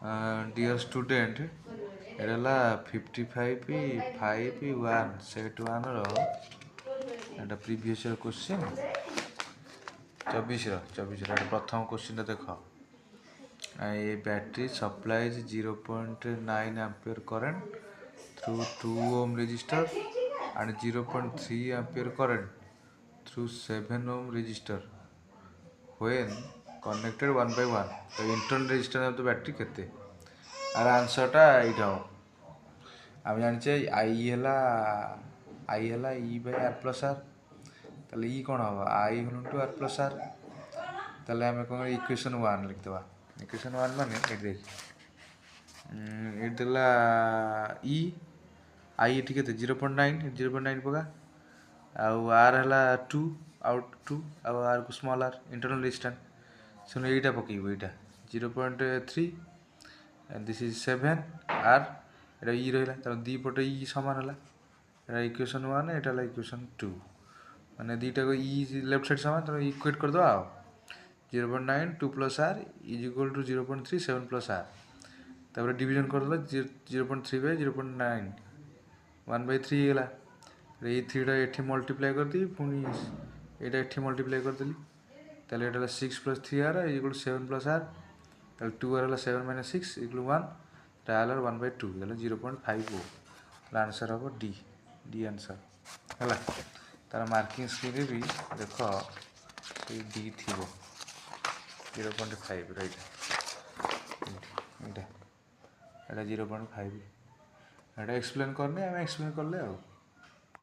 dear student एटा 55.5.1 set 1 एटा previous year question 24 प्रथम question देख a battery supplies 0.9 ampere current through 2 ohm resistor and 0.3 ampere current through 7 ohm resistor when connected 1 by 1 तो internal resistance of the battery केते आर आंसरटा एइटा हो आम जानिचे आई हला E by R plus R ताले ई कोन हो I equal R plus R ताले आमे कोन इक्वेशन 1 लिख देबा इक्वेशन 1 माने ए देख ए देला ई आई एठी केते 0.9 पगा आउ आर हला 2 आउट 2 आउ आर को स्मॉल आर इंटरनल रेजिस्टेंस सुनो एटा पकेबो एटा 0.3 and this is 7 r एटा ई रहला त दी पटे ई समान हला एटा इक्वेशन 1 एटा ला इक्वेशन 2 माने दीटा को ई लेफ्ट साइड समान त इक्वेट कर दो आ 0.9 2 plus r is equal to 0.3 7 plus r तापर डिवीजन कर दो 0.3 by 0.9 1 by 3 गेला ए 3 टा एठी मल्टीप्लाई कर दी पुनी एटा एठी मल्टीप्लाई कर देली ताले एटा 6 plus 3r is equal to 7 plus r ताले 2r हला 7 minus 6 equal to 1 ताले 1 by 2 गेला 0.5 ताले आंसर हो डी आंसर हला तार मार्किंग स्क्रीन रे भी देखो ए डी थिबो 0.5 राइट एटा 0.5 एटा एक्सप्लेन करने हम एक्सप्लेन करले आ